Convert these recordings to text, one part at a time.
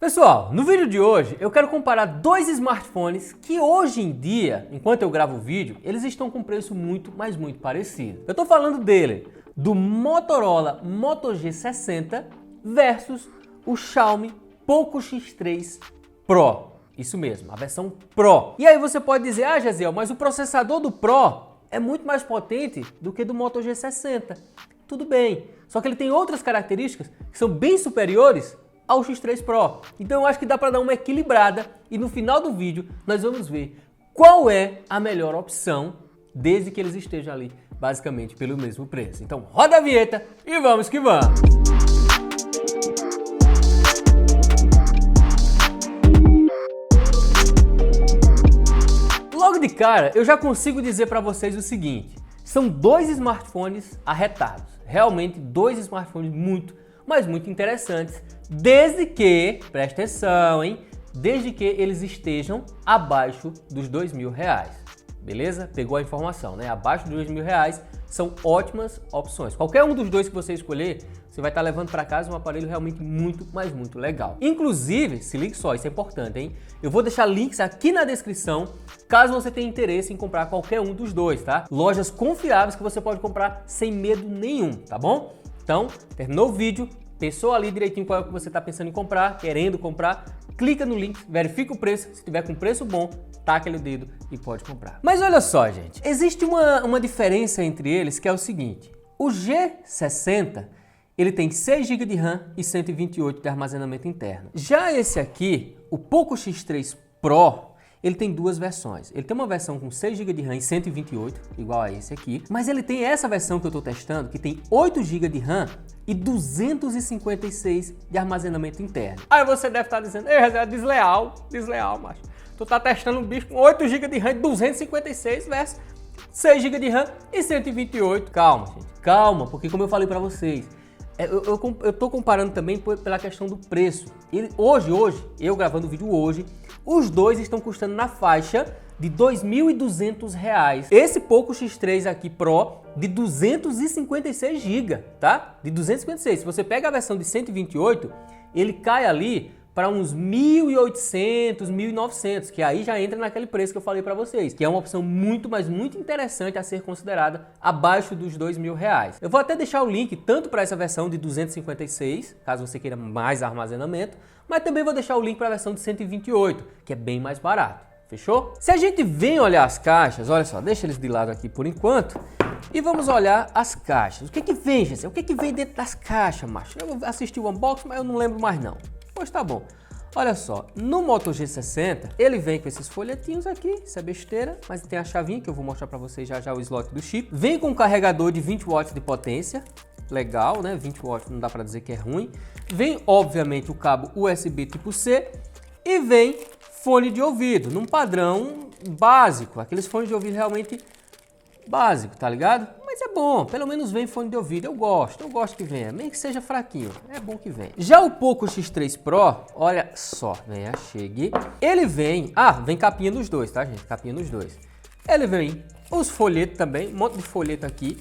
Pessoal, no vídeo de hoje eu quero comparar dois smartphones que hoje em dia, enquanto eu gravo o vídeo, eles estão com preço muito, mas muito parecido. Eu estou falando dele, do Motorola Moto G60 versus o Xiaomi Poco X3 Pro. Isso mesmo, a versão Pro. E aí você pode dizer, Jaziel, mas o processador do Pro é muito mais potente do que do Moto G60. Tudo bem, só que ele tem outras características que são bem superiores ao X3 Pro. Então eu acho que dá para dar uma equilibrada e no final do vídeo nós vamos ver qual é a melhor opção desde que eles estejam ali basicamente pelo mesmo preço. Então roda a vinheta e vamos que vamos! Logo de cara eu já consigo dizer para vocês o seguinte, são dois smartphones arretados, realmente dois smartphones muito, mas muito interessantes, desde que, presta atenção, hein? Desde que eles estejam abaixo dos R$2.000, beleza? Pegou a informação, né? Abaixo dos R$2.000 são ótimas opções. Qualquer um dos dois que você escolher, você vai estar levando para casa um aparelho realmente muito, mas muito legal. Inclusive, se ligue só, isso é importante, hein? Eu vou deixar links aqui na descrição, caso você tenha interesse em comprar qualquer um dos dois, tá? Lojas confiáveis que você pode comprar sem medo nenhum, tá bom? Então, terminou o vídeo, pensou ali direitinho qual é o que você está pensando em comprar, querendo comprar, clica no link, verifica o preço, se tiver com preço bom, taca ali o dedo e pode comprar. Mas olha só, gente, existe uma diferença entre eles que é o seguinte, o G60, ele tem 6 GB de RAM e 128 de armazenamento interno. Já esse aqui, o Poco X3 Pro, ele tem duas versões. Ele tem uma versão com 6 GB de RAM e 128, igual a esse aqui, mas ele tem essa versão que eu estou testando, que tem 8 GB de RAM e 256 de armazenamento interno. Aí você deve estar dizendo, é desleal, macho. Tu tá testando um bicho com 8 GB de RAM e 256 versus 6 GB de RAM e 128. Calma, gente, calma, porque como eu falei para vocês, eu tô comparando também pela questão do preço. Hoje, eu gravando o vídeo hoje, os dois estão custando na faixa de R$2.200. Esse Poco X3 aqui Pro de 256 GB, tá? De 256. Se você pega a versão de 128, ele cai ali para uns 1.800, 1.900, que aí já entra naquele preço que eu falei para vocês, que é uma opção muito, mas muito interessante a ser considerada abaixo dos R$2.000. Eu vou até deixar o link tanto para essa versão de 256, caso você queira mais armazenamento, mas também vou deixar o link para a versão de 128, que é bem mais barato. Fechou? Se a gente vem olhar as caixas, olha só, deixa eles de lado aqui por enquanto, e vamos olhar as caixas. O que que vem, gente? O que que vem dentro das caixas, macho? Eu assisti o unboxing, mas eu não lembro mais não. Pois tá bom. Olha só, no Moto G60, ele vem com esses folhetinhos aqui, isso é besteira, mas tem a chavinha que eu vou mostrar para vocês já o slot do chip. Vem com um carregador de 20 watts de potência, legal, né? 20 watts não dá para dizer que é ruim. Vem, obviamente, o cabo USB tipo C e vem fone de ouvido, num padrão básico, aqueles fones de ouvido realmente básico, tá ligado? Mas é bom, pelo menos vem fone de ouvido, eu gosto que venha, nem que seja fraquinho, é bom que venha. Já o Poco X3 Pro, olha só, venha, chegue, ele vem, vem capinha nos dois, tá gente, capinha nos dois. Ele vem os folhetos também, um monte de folheto aqui,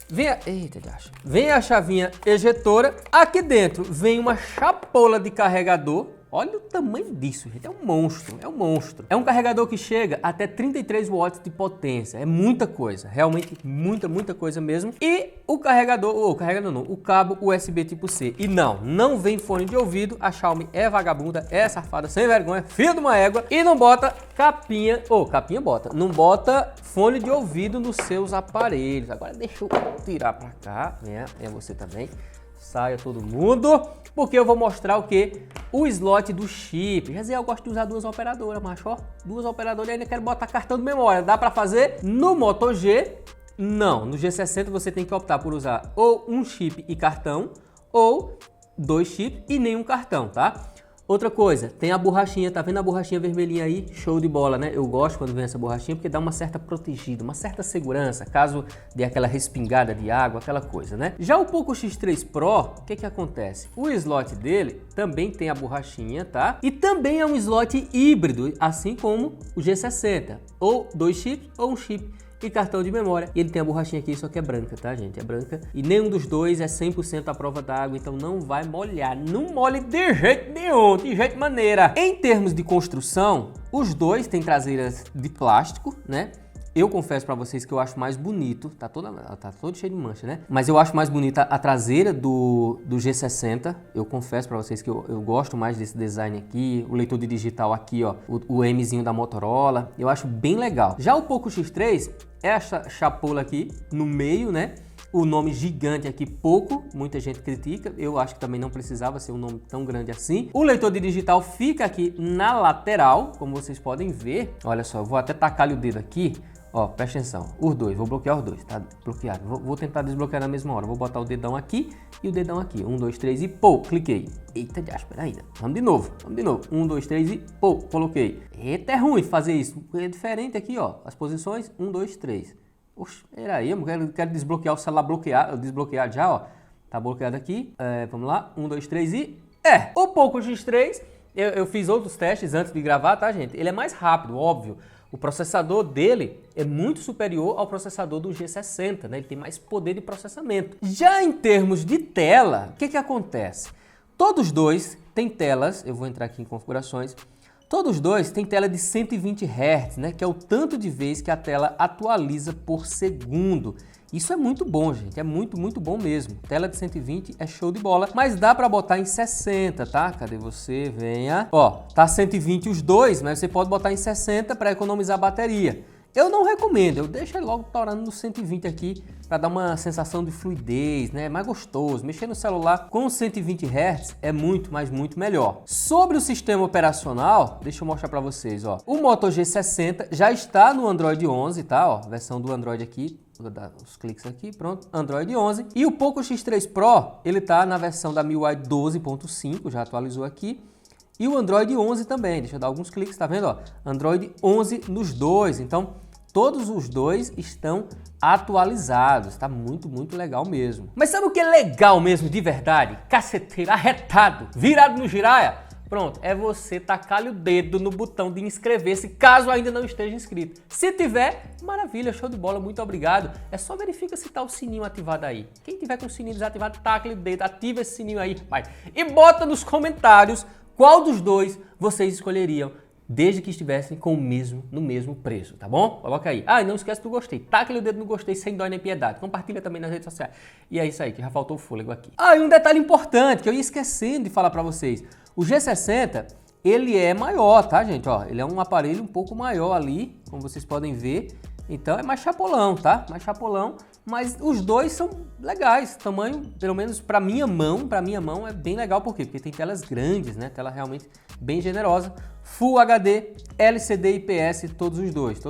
vem a chavinha ejetora, aqui dentro vem uma chapola de carregador. Olha o tamanho disso, gente, é um monstro, é um monstro. É um carregador que chega até 33 watts de potência, é muita coisa, realmente muita coisa mesmo. E o carregador, o cabo USB tipo C. E não vem fone de ouvido, a Xiaomi é vagabunda, é safada, sem vergonha, filha de uma égua. E não bota capinha, capinha bota, não bota fone de ouvido nos seus aparelhos. Agora deixa eu tirar pra cá, é você também. Saia todo mundo, porque eu vou mostrar o que? O slot do chip. Já sei, eu gosto de usar duas operadoras, macho, ó. Duas operadoras e ainda quero botar cartão de memória. Dá para fazer? No Moto G, não. No G60 você tem que optar por usar ou um chip e cartão, ou dois chips e nenhum cartão, tá? Outra coisa, tem a borrachinha, tá vendo a borrachinha vermelhinha aí? Show de bola, né? Eu gosto quando vem essa borrachinha porque dá uma certa protegida, uma certa segurança, caso dê aquela respingada de água, aquela coisa, né? Já o Poco X3 Pro, o que que acontece? O slot dele também tem a borrachinha, tá? E também é um slot híbrido, assim como o G60, ou dois chips ou um chip e cartão de memória. E ele tem a borrachinha aqui, só que é branca, tá, gente? É branca. E nenhum dos dois é 100% à prova d'água, então não vai molhar. Não molhe de jeito nenhum, de jeito maneira. Em termos de construção, os dois têm traseiras de plástico, né? Eu confesso pra vocês que eu acho mais bonito, tá todo cheio de mancha, né? Mas eu acho mais bonita a traseira do G60. Eu confesso pra vocês que eu gosto mais desse design aqui. O leitor de digital aqui, ó, o Mzinho da Motorola. Eu acho bem legal. Já o Poco X3 é essa chapola aqui no meio, né? O nome gigante aqui, Poco, muita gente critica. Eu acho que também não precisava ser um nome tão grande assim. O leitor de digital fica aqui na lateral, como vocês podem ver. Olha só, eu vou até tacar-lhe o dedo aqui. Ó, presta atenção, os dois, vou bloquear os dois, tá bloqueado. Vou tentar desbloquear na mesma hora. Vou botar o dedão aqui e o dedão aqui. 1, 2, 3 e pô, cliquei. Eita, já, espera aí. Vamos de novo. 1, 2, 3 e pô, coloquei. Eita, é ruim fazer isso. É diferente aqui, ó. As posições, 1, 2, 3. Oxe, peraí, eu quero desbloquear o celular desbloqueado já, ó. Tá bloqueado aqui. Vamos lá, 1, 2, 3 e... O Poco X3, eu fiz outros testes antes de gravar, tá, gente? Ele é mais rápido, óbvio. O processador dele é muito superior ao processador do G60, né? Ele tem mais poder de processamento. Já em termos de tela, o que acontece? Todos dois têm telas, eu vou entrar aqui em configurações, todos dois têm tela de 120 Hz, né? Que é o tanto de vezes que a tela atualiza por segundo. Isso é muito bom, gente, é muito bom mesmo. Tela de 120 é show de bola, mas dá pra botar em 60, tá? Cadê você? Venha. Ó, tá 120 os dois, mas você pode botar em 60 para economizar a bateria. Eu não recomendo, eu deixo ele logo torando no 120 aqui para dar uma sensação de fluidez, né? Mais gostoso. Mexer no celular com 120 Hz é muito, mas muito melhor. Sobre o sistema operacional, deixa eu mostrar para vocês, ó. O Moto G60 já está no Android 11, tá? Ó, versão do Android aqui. Vou dar os cliques aqui, pronto, Android 11. E o Poco X3 Pro, ele tá na versão da MIUI 12.5, já atualizou aqui. E o Android 11 também, deixa eu dar alguns cliques, tá vendo, ó? Android 11 nos dois, então todos os dois estão atualizados, tá muito legal mesmo. Mas sabe o que é legal mesmo de verdade? Caceteiro, arretado, virado no giraia? Pronto, é você tacar o dedo no botão de inscrever-se, caso ainda não esteja inscrito. Se tiver, maravilha, show de bola, muito obrigado. É só verifica se tá o sininho ativado aí. Quem tiver com o sininho desativado, taca o dedo, ativa esse sininho aí, pai. E bota nos comentários qual dos dois vocês escolheriam, desde que estivessem no mesmo preço, tá bom? Coloca aí. Ah, e não esquece do gostei. Taca o dedo no gostei sem dó nem piedade. Compartilha também nas redes sociais. E é isso aí, que já faltou o fôlego aqui. Ah, e um detalhe importante que eu ia esquecendo de falar pra vocês. O G60, ele é maior, tá, gente? Ó, ele é um aparelho um pouco maior ali, como vocês podem ver. Então é mais chapolão, tá? Mais chapolão, mas os dois são legais. Tamanho, pelo menos pra minha mão é bem legal. Por quê? Porque tem telas grandes, né? Tela realmente bem generosa. Full HD, LCD e IPS, todos os dois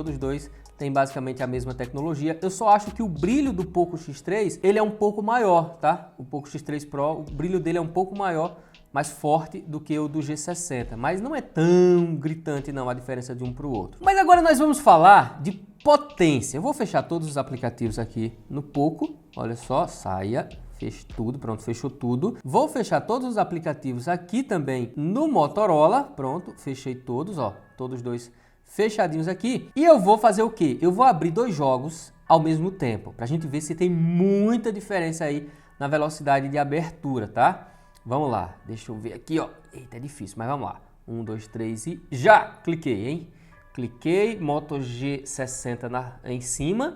têm basicamente a mesma tecnologia. Eu só acho que o brilho do Poco X3, ele é um pouco maior, tá? O Poco X3 Pro, o brilho dele é um pouco maior, mais forte do que o do G60, mas não é tão gritante não a diferença de um para o outro. Mas agora nós vamos falar de potência. Eu vou fechar todos os aplicativos aqui no Poco, olha só, saia, fez tudo, pronto, fechou tudo. Vou fechar todos os aplicativos aqui também no Motorola, pronto, fechei todos, ó, todos dois fechadinhos aqui. E eu vou fazer o quê? Eu vou abrir dois jogos ao mesmo tempo, pra gente ver se tem muita diferença aí na velocidade de abertura, tá? Vamos lá, deixa eu ver aqui, ó. Eita, é difícil, mas vamos lá. 1, 2, 3 e já! Cliquei, hein? Cliquei, Moto G60 em cima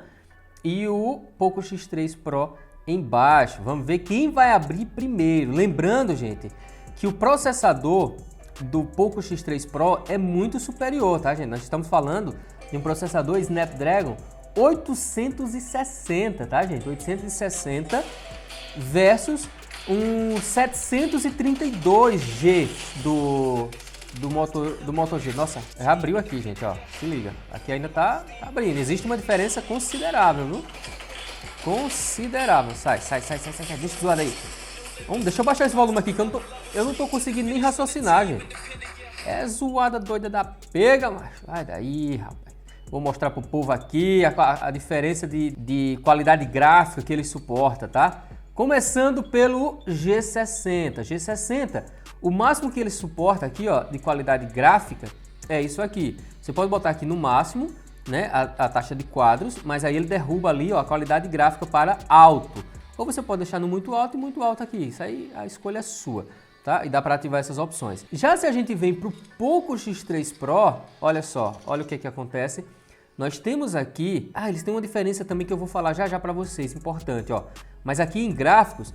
e o Poco X3 Pro embaixo. Vamos ver quem vai abrir primeiro. Lembrando, gente, que o processador do Poco X3 Pro é muito superior, tá, gente? Nós estamos falando de um processador Snapdragon 860, tá, gente? 860 versus um 732G do Moto G. Nossa, já abriu aqui, gente, ó. Se liga. Aqui ainda tá abrindo. Existe uma diferença considerável, viu? Considerável. Sai. Deixa zoar aí. Deixa eu baixar esse volume aqui, que eu não tô conseguindo nem raciocinar, gente. É zoada doida da pega, macho. Vai daí, rapaz. Vou mostrar pro povo aqui a diferença de qualidade gráfica que ele suporta, tá? Começando pelo G60. G60, o máximo que ele suporta aqui, ó, de qualidade gráfica é isso aqui. Você pode botar aqui no máximo né, a taxa de quadros, mas aí ele derruba ali, ó, a qualidade gráfica para alto. Ou você pode deixar no muito alto e muito alto aqui. Isso aí a escolha é sua, tá? E dá para ativar essas opções. Já se a gente vem para o Poco X3 Pro, olha só, olha o que que acontece. Nós temos aqui, eles têm uma diferença também que eu vou falar já já para vocês, importante, ó. Mas aqui em gráficos,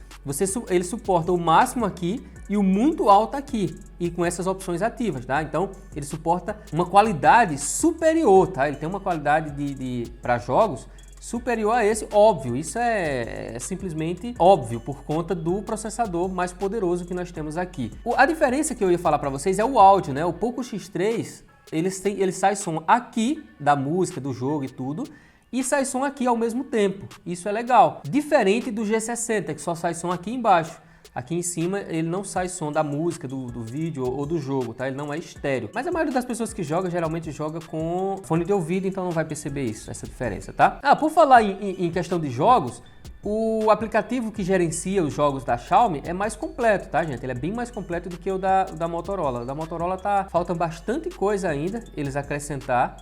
ele suporta o máximo aqui e o muito alto aqui, e com essas opções ativas, tá? Então, ele suporta uma qualidade superior, tá? Ele tem uma qualidade para jogos superior a esse, óbvio, isso é simplesmente óbvio por conta do processador mais poderoso que nós temos aqui. A diferença que eu ia falar para vocês é o áudio, né? O Poco X3, ele sai som aqui da música, do jogo e tudo, e sai som aqui ao mesmo tempo. Isso é legal. Diferente do G60, que só sai som aqui embaixo. Aqui em cima ele não sai som da música, do vídeo ou do jogo, tá? Ele não é estéreo. Mas a maioria das pessoas que joga, geralmente joga com fone de ouvido, então não vai perceber isso, essa diferença, tá? Por falar em questão de jogos, o aplicativo que gerencia os jogos da Xiaomi é mais completo, tá, gente? Ele é bem mais completo do que o da Motorola. O da Motorola falta bastante coisa ainda eles acrescentar.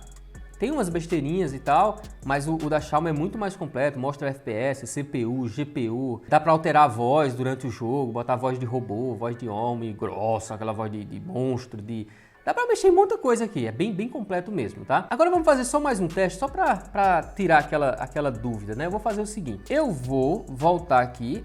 Tem umas besteirinhas e tal, mas o da Xiaomi é muito mais completo, mostra FPS, CPU, GPU, dá pra alterar a voz durante o jogo, botar voz de robô, voz de homem, grossa, aquela voz de monstro, Dá pra mexer em muita coisa aqui, é bem completo mesmo, tá? Agora vamos fazer só mais um teste, só pra tirar aquela dúvida, né? Eu vou fazer o seguinte, eu vou voltar aqui,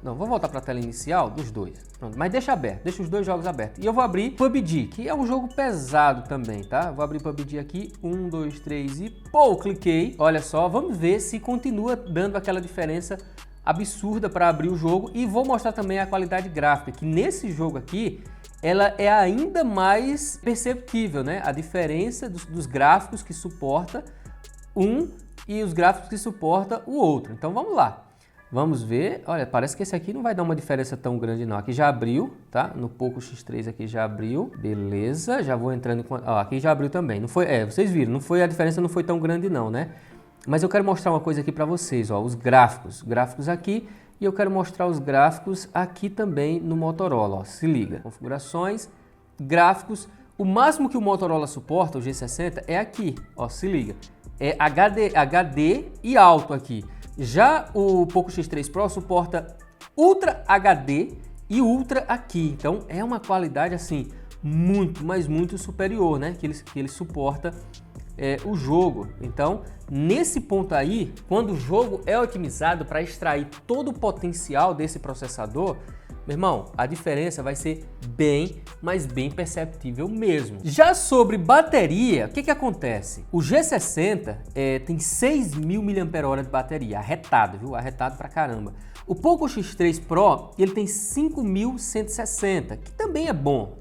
vou voltar pra tela inicial dos dois. Pronto, mas deixa aberto, deixa os dois jogos abertos. E eu vou abrir PUBG, que é um jogo pesado também, tá? Vou abrir PUBG aqui, 1, 2, 3 e cliquei. Olha só, vamos ver se continua dando aquela diferença absurda para abrir o jogo. E vou mostrar também a qualidade gráfica, que nesse jogo aqui, ela é ainda mais perceptível, né? A diferença dos gráficos que suporta um e os gráficos que suporta o outro. Então vamos lá. Vamos ver, olha, parece que esse aqui não vai dar uma diferença tão grande não. Aqui já abriu, tá? No Poco X3 aqui já abriu, beleza. Já vou entrando, aqui já abriu também. Não foi, vocês viram, a diferença não foi tão grande não, né? Mas eu quero mostrar uma coisa aqui para vocês, ó, os gráficos aqui. E eu quero mostrar os gráficos aqui também no Motorola, ó, se liga. Configurações, gráficos, o máximo que o Motorola suporta, o G60, é aqui, ó, se liga. É HD e alto aqui. Já o Poco X3 Pro suporta Ultra HD e Ultra aqui, então é uma qualidade assim muito, mas muito superior, né? Que ele suporta o jogo. Então, nesse ponto aí, quando o jogo é otimizado para extrair todo o potencial desse processador, meu irmão, a diferença vai ser bem, mas bem perceptível mesmo. Já sobre bateria, o que acontece? O G60 tem 6.000 mAh de bateria, arretado, viu? Arretado pra caramba. O Poco X3 Pro, ele tem 5.160, que também é bom,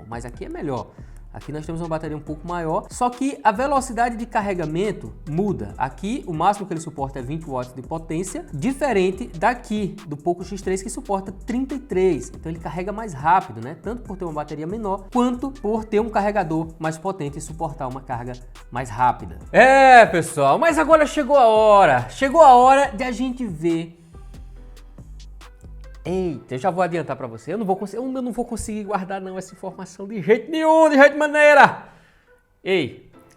mas aqui é melhor. Aqui nós temos uma bateria um pouco maior, só que a velocidade de carregamento muda. Aqui o máximo que ele suporta é 20 watts de potência, diferente daqui do Poco X3 que suporta 33. Então ele carrega mais rápido, né? Tanto por ter uma bateria menor, quanto por ter um carregador mais potente e suportar uma carga mais rápida. Pessoal, mas agora chegou a hora de a gente ver. Eita, eu já vou adiantar para você, eu não vou conseguir guardar não essa informação de jeito nenhum, de jeito maneira.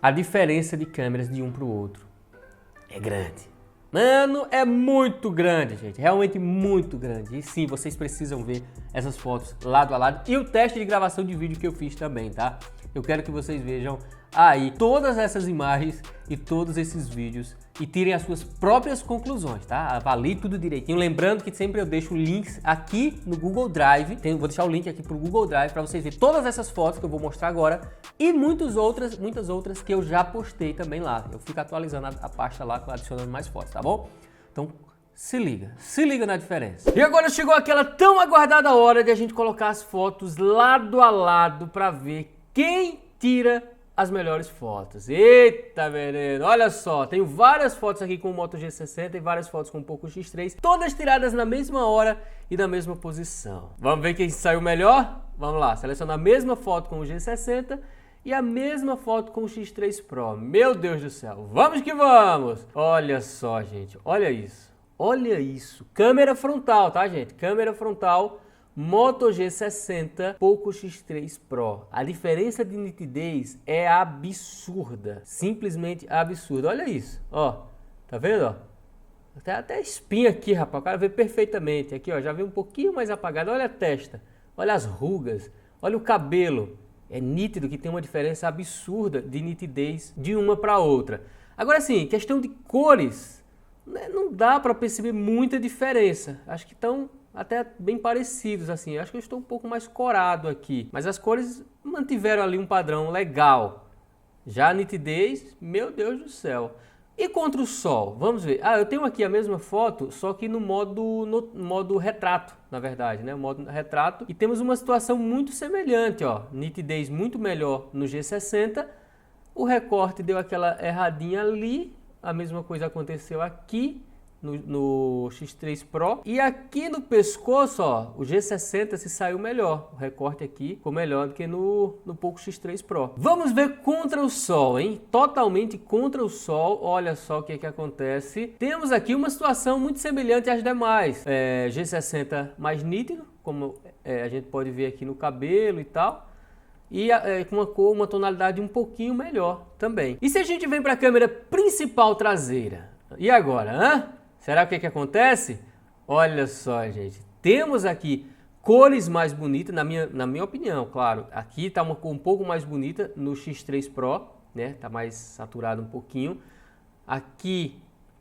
A diferença de câmeras de um para o outro é grande. Mano, é muito grande, gente, realmente muito grande. E sim, vocês precisam ver essas fotos lado a lado e o teste de gravação de vídeo que eu fiz também, tá? Eu quero que vocês vejam aí todas essas imagens e todos esses vídeos e tirem as suas próprias conclusões, tá? Avalie tudo direitinho. Lembrando que sempre eu deixo links aqui no Google Drive. Vou deixar o link aqui pro Google Drive para vocês verem todas essas fotos que eu vou mostrar agora e muitas outras que eu já postei também lá. Eu fico atualizando a pasta lá, adicionando mais fotos, tá bom? Então, se liga na diferença. E agora chegou aquela tão aguardada hora de a gente colocar as fotos lado a lado para ver quem tira as melhores fotos. Eita, menino, olha só, tenho várias fotos aqui com o Moto G60 e várias fotos com o Poco X3, todas tiradas na mesma hora e na mesma posição. Vamos ver quem saiu melhor? Vamos lá, seleciona a mesma foto com o G60 e a mesma foto com o X3 Pro. Meu Deus do céu, vamos que vamos! Olha só, gente, olha isso. Câmera frontal, tá, gente? Câmera frontal Moto G60, Poco X3 Pro. A diferença de nitidez é absurda, simplesmente absurda. Olha isso, ó, tá vendo, ó? Até espinha aqui, rapaz, o cara vê perfeitamente. Aqui, ó, já vê um pouquinho mais apagado. Olha a testa, olha as rugas, olha o cabelo. É nítido que tem uma diferença absurda de nitidez de uma para outra. Agora sim, questão de cores, né, não dá para perceber muita diferença. Acho que estão até bem parecidos, assim. Acho que eu estou um pouco mais corado aqui. Mas as cores mantiveram ali um padrão legal. Já a nitidez, meu Deus do céu. E contra o sol? Vamos ver. Eu tenho aqui a mesma foto, só que no modo retrato, na verdade, né? O modo retrato. E temos uma situação muito semelhante, ó. Nitidez muito melhor no G60. O recorte deu aquela erradinha ali. A mesma coisa aconteceu aqui no X3 Pro. E aqui no pescoço, ó, o G60 se saiu melhor. O recorte aqui ficou melhor do que no Poco X3 Pro. Vamos ver contra o sol, hein? Totalmente contra o sol. Olha só o que acontece. Temos aqui uma situação muito semelhante às demais. G60 mais nítido, como a gente pode ver aqui no cabelo e tal. E com uma cor, uma tonalidade um pouquinho melhor também. E se a gente vem para a câmera principal traseira? E agora, hã? Será que acontece? Olha só, gente. Temos aqui cores mais bonitas, na minha opinião, claro. Aqui está uma cor um pouco mais bonita no X3 Pro, né? Tá mais saturado um pouquinho. Aqui,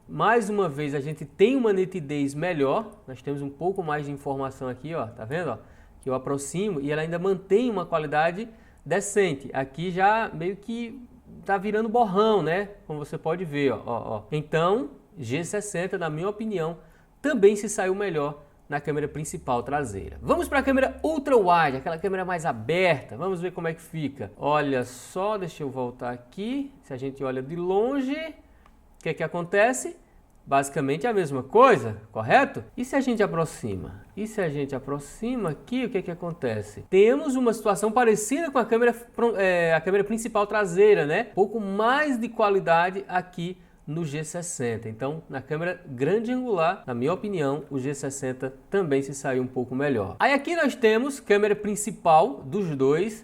mais uma vez, a gente tem uma nitidez melhor. Nós temos um pouco mais de informação aqui, ó. Tá vendo, ó? Que eu aproximo e ela ainda mantém uma qualidade decente. Aqui já meio que tá virando borrão, né? Como você pode ver, ó. Então, G60, na minha opinião, também se saiu melhor na câmera principal traseira. Vamos para a câmera ultra wide, aquela câmera mais aberta. Vamos ver como é que fica. Olha só, deixa eu voltar aqui. Se a gente olha de longe, o que acontece? Basicamente a mesma coisa, correto? E se a gente aproxima? E se a gente aproxima aqui, o que acontece? Temos uma situação parecida com a câmera principal traseira, né? Um pouco mais de qualidade aqui no G60. Então, na câmera grande angular, na minha opinião, o G60 também se saiu um pouco melhor. Aí aqui nós temos câmera principal dos dois.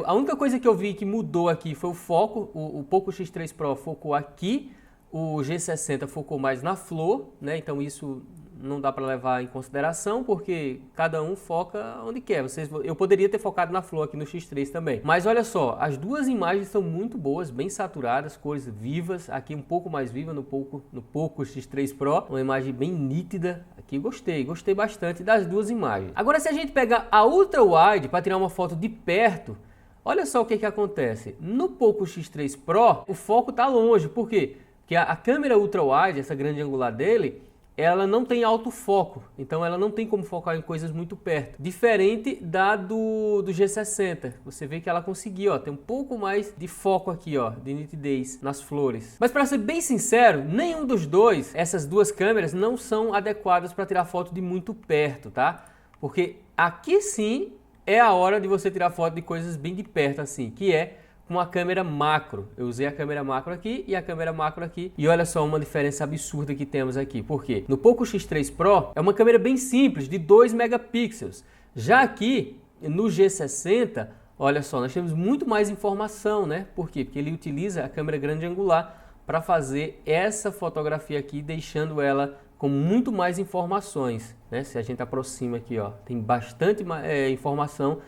A única coisa que eu vi que mudou aqui foi o foco. O Poco X3 Pro focou aqui, o G60 focou mais na flor, né? Então isso não dá para levar em consideração, porque cada um foca onde quer. Eu poderia ter focado na flor aqui no X3 também. Mas olha só, as duas imagens são muito boas, bem saturadas, cores vivas. Aqui um pouco mais viva no Poco X3 Pro, uma imagem bem nítida. Aqui gostei bastante das duas imagens. Agora, se a gente pegar a Ultra Wide para tirar uma foto de perto, olha só o que acontece. No Poco X3 Pro, o foco está longe. Por quê? Porque a câmera Ultra Wide, essa grande angular dele, ela não tem autofoco, então ela não tem como focar em coisas muito perto. Diferente da do G60, você vê que ela conseguiu, ó, tem um pouco mais de foco aqui, ó, de nitidez nas flores. Mas para ser bem sincero, nenhum dos dois, essas duas câmeras não são adequadas para tirar foto de muito perto, tá? Porque aqui sim é a hora de você tirar foto de coisas bem de perto assim, que é com a câmera macro. Eu usei a câmera macro aqui e a câmera macro aqui. E olha só uma diferença absurda que temos aqui. Por quê? No Poco X3 Pro é uma câmera bem simples, de 2 megapixels. Já aqui, no G60, olha só, nós temos muito mais informação, né? Por quê? Porque ele utiliza a câmera grande angular para fazer essa fotografia aqui, deixando ela com muito mais informações, né? Se a gente aproxima aqui, ó, tem bastante informação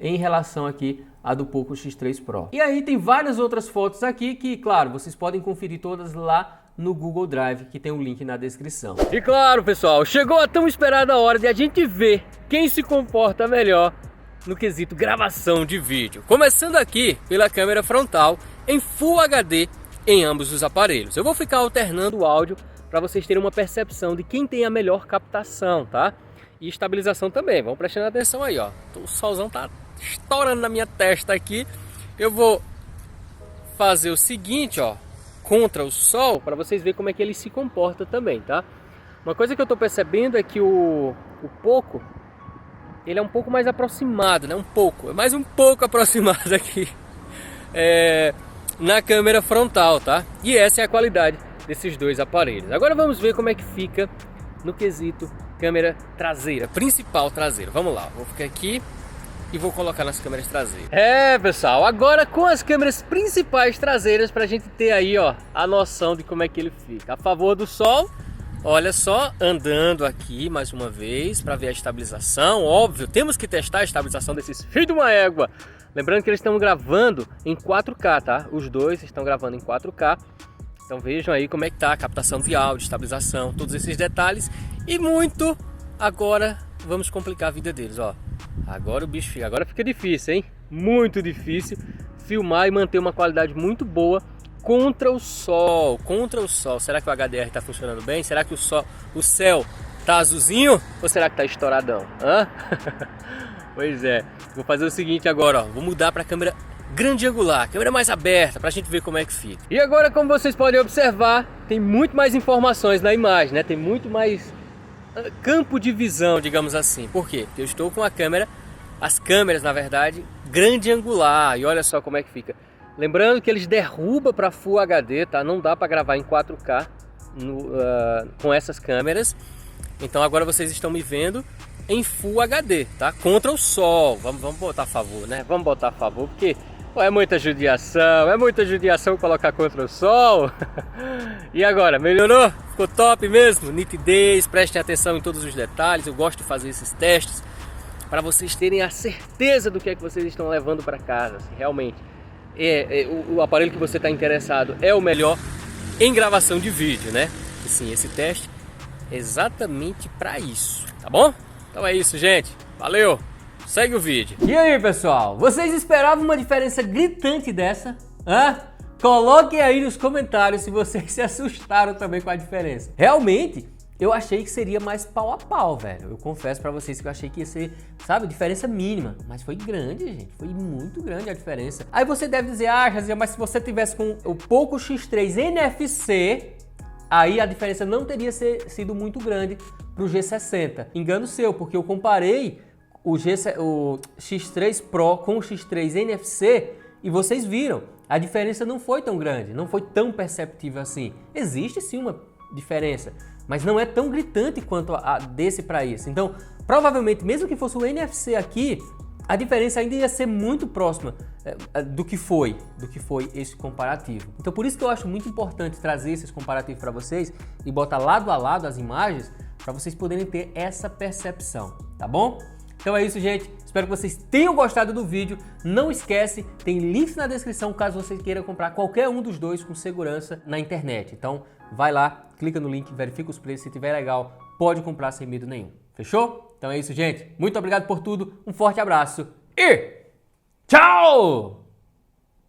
em relação aqui a do Poco X3 Pro. E aí tem várias outras fotos aqui que, claro, vocês podem conferir todas lá no Google Drive, que tem um link na descrição. E claro, pessoal, chegou a tão esperada hora de a gente ver quem se comporta melhor no quesito gravação de vídeo. Começando aqui pela câmera frontal em Full HD em ambos os aparelhos. Eu vou ficar alternando o áudio para vocês terem uma percepção de quem tem a melhor captação, tá? E estabilização também. Vamos prestando atenção aí, ó. O solzão tá estourando na minha testa aqui. Eu vou fazer o seguinte, ó, contra o sol, para vocês verem como é que ele se comporta também, tá? Uma coisa que eu tô percebendo é que o Poco, ele é um pouco mais aproximado, né? Mais um pouco aproximado aqui na câmera frontal, tá? E essa é a qualidade desses dois aparelhos. Agora vamos ver como é que fica no quesito câmera traseira, principal traseira. Vamos lá, vou ficar aqui e vou colocar nas câmeras traseiras. É, pessoal, agora com as câmeras principais traseiras pra gente ter aí, ó, a noção de como é que ele fica. A favor do sol, olha só, andando aqui mais uma vez para ver a estabilização. Óbvio, temos que testar a estabilização desses filhos de uma égua. Lembrando que eles estão gravando em 4K, tá? Os dois estão gravando em 4K. Então vejam aí como é que tá a captação de áudio, estabilização, todos esses detalhes. E muito, agora vamos complicar a vida deles, ó. Agora o bicho fica, agora fica difícil, hein? Muito difícil filmar e manter uma qualidade muito boa contra o sol, Será que o HDR está funcionando bem? Será que o céu tá azulzinho? Ou será que tá estouradão? Hã? Pois é, vou fazer o seguinte agora, ó, vou mudar para a câmera grande angular, câmera mais aberta, para a gente ver como é que fica. E agora, como vocês podem observar, tem muito mais informações na imagem, né? Tem muito mais campo de visão, digamos assim. Por quê? Porque eu estou com as câmeras, na verdade, grande angular, e olha só como é que fica. Lembrando que eles derrubam para Full HD, tá? Não dá para gravar em 4K com essas câmeras. Então agora vocês estão me vendo em Full HD, tá? Contra o sol. Vamos botar a favor, né? Vamos botar a favor, porque pô, é muita judiação colocar contra o sol. E agora, melhorou? Ficou top mesmo? Nitidez, prestem atenção em todos os detalhes. Eu gosto de fazer esses testes para vocês terem a certeza do que é que vocês estão levando para casa, assim, realmente. O aparelho que você está interessado é o melhor em gravação de vídeo, né? E sim, esse teste é exatamente para isso, tá bom? Então é isso, gente. Valeu! Segue o vídeo. E aí, pessoal? Vocês esperavam uma diferença gritante dessa? Hã? Coloquem aí nos comentários se vocês se assustaram também com a diferença. Realmente, eu achei que seria mais pau a pau, velho. Eu confesso pra vocês que eu achei que ia ser, sabe, diferença mínima. Mas foi grande, gente. Foi muito grande a diferença. Aí você deve dizer, Jazia, mas se você tivesse com o Poco X3 NFC, aí a diferença não teria sido muito grande pro G60. Engano seu, porque eu comparei o X3 Pro com o X3 NFC e vocês viram, a diferença não foi tão grande, não foi tão perceptível assim. Existe sim uma diferença, mas não é tão gritante quanto a desse para esse. Então, provavelmente, mesmo que fosse o NFC aqui, a diferença ainda ia ser muito próxima do que foi esse comparativo. Então, por isso que eu acho muito importante trazer esses comparativos para vocês e botar lado a lado as imagens para vocês poderem ter essa percepção, tá bom? Então é isso, gente. Espero que vocês tenham gostado do vídeo. Não esquece, tem links na descrição caso você queira comprar qualquer um dos dois com segurança na internet. Então vai lá, clica no link, verifica os preços. Se tiver legal, pode comprar sem medo nenhum. Fechou? Então é isso, gente. Muito obrigado por tudo. Um forte abraço e tchau!